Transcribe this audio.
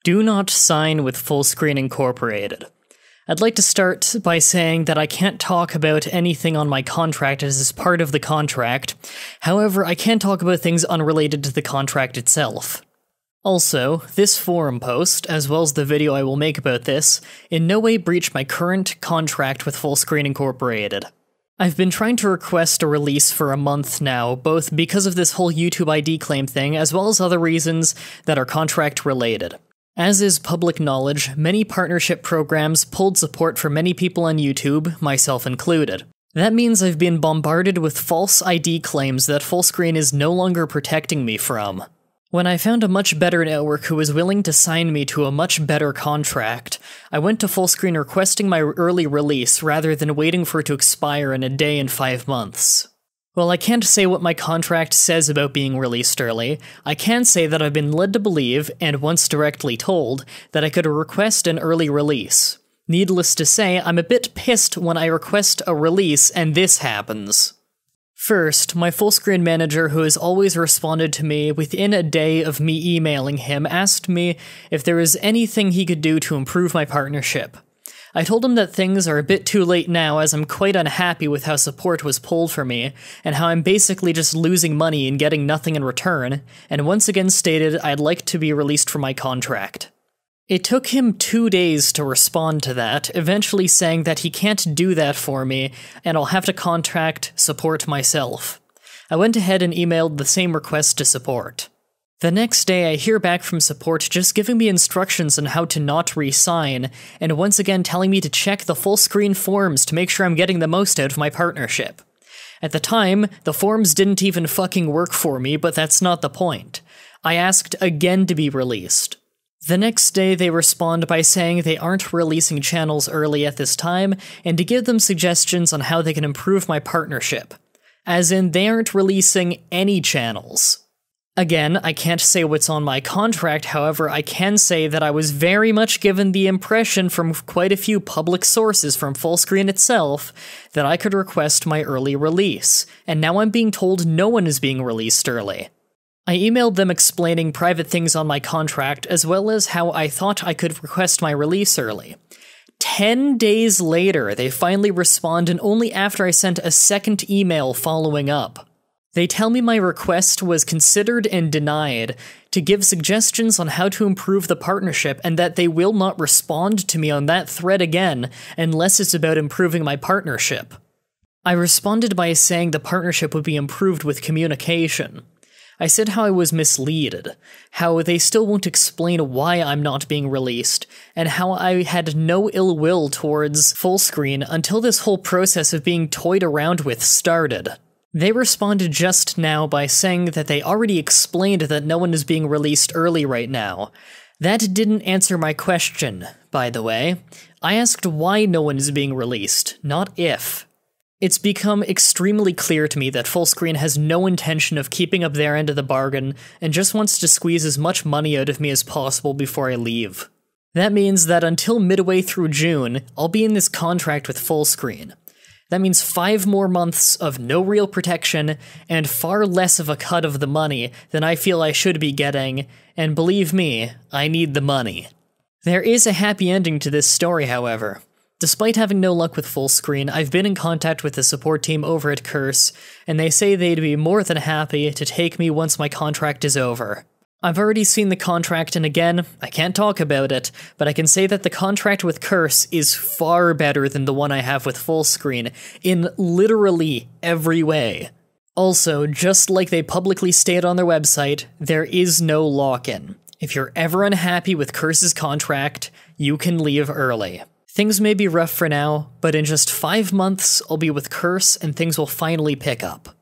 Do not sign with Fullscreen Incorporated. I'd like to start by saying that I can't talk about anything on my contract as is part of the contract. However, I can talk about things unrelated to the contract itself. Also, this forum post, as well as the video I will make about this, in no way breach my current contract with Fullscreen Incorporated. I've been trying to request a release for a month now, both because of this whole YouTube ID claim thing, as well as other reasons that are contract related. As is public knowledge, many partnership programs pulled support for many people on YouTube, myself included. That means I've been bombarded with false ID claims that Fullscreen is no longer protecting me from. When I found a much better network who was willing to sign me to a much better contract, I went to Fullscreen requesting my early release rather than waiting for it to expire in a day and 5 months. While I can't say what my contract says about being released early, I can say that I've been led to believe, and once directly told, that I could request an early release. Needless to say, I'm a bit pissed when I request a release and this happens. First, my Fullscreen manager, who has always responded to me within a day of me emailing him, asked me if there was anything he could do to improve my partnership. I told him that things are a bit too late now as I'm quite unhappy with how support was pulled for me, and how I'm basically just losing money and getting nothing in return, and once again stated I'd like to be released from my contract. It took him 2 days to respond to that, eventually saying that he can't do that for me, and I'll have to contact support myself. I went ahead and emailed the same request to support. The next day I hear back from support just giving me instructions on how to not re-sign, and once again telling me to check the Fullscreen forums to make sure I'm getting the most out of my partnership. At the time, the forums didn't even fucking work for me, but that's not the point. I asked again to be released. The next day they respond by saying they aren't releasing channels early at this time, and to give them suggestions on how they can improve my partnership. As in, they aren't releasing any channels. Again, I can't say what's on my contract, however, I can say that I was very much given the impression from quite a few public sources from Fullscreen itself that I could request my early release, and now I'm being told no one is being released early. I emailed them explaining private things on my contract, as well as how I thought I could request my release early. 10 days later, they finally respond, and only after I sent a second email following up. They tell me my request was considered and denied, to give suggestions on how to improve the partnership, and that they will not respond to me on that thread again unless it's about improving my partnership. I responded by saying the partnership would be improved with communication. I said how I was misleaded, how they still won't explain why I'm not being released, and how I had no ill will towards Fullscreen until this whole process of being toyed around with started. They responded just now by saying that they already explained that no one is being released early right now. That didn't answer my question, by the way. I asked why no one is being released, not if. It's become extremely clear to me that Fullscreen has no intention of keeping up their end of the bargain and just wants to squeeze as much money out of me as possible before I leave. That means that until midway through June, I'll be in this contract with Fullscreen. That means 5 more months of no real protection and far less of a cut of the money than I feel I should be getting, and believe me, I need the money. There is a happy ending to this story, however. Despite having no luck with Fullscreen, I've been in contact with the support team over at Curse, and they say they'd be more than happy to take me once my contract is over. I've already seen the contract, and again, I can't talk about it, but I can say that the contract with Curse is far better than the one I have with Fullscreen, in literally every way. Also, just like they publicly stated on their website, there is no lock-in. If you're ever unhappy with Curse's contract, you can leave early. Things may be rough for now, but in just 5 months, I'll be with Curse and things will finally pick up.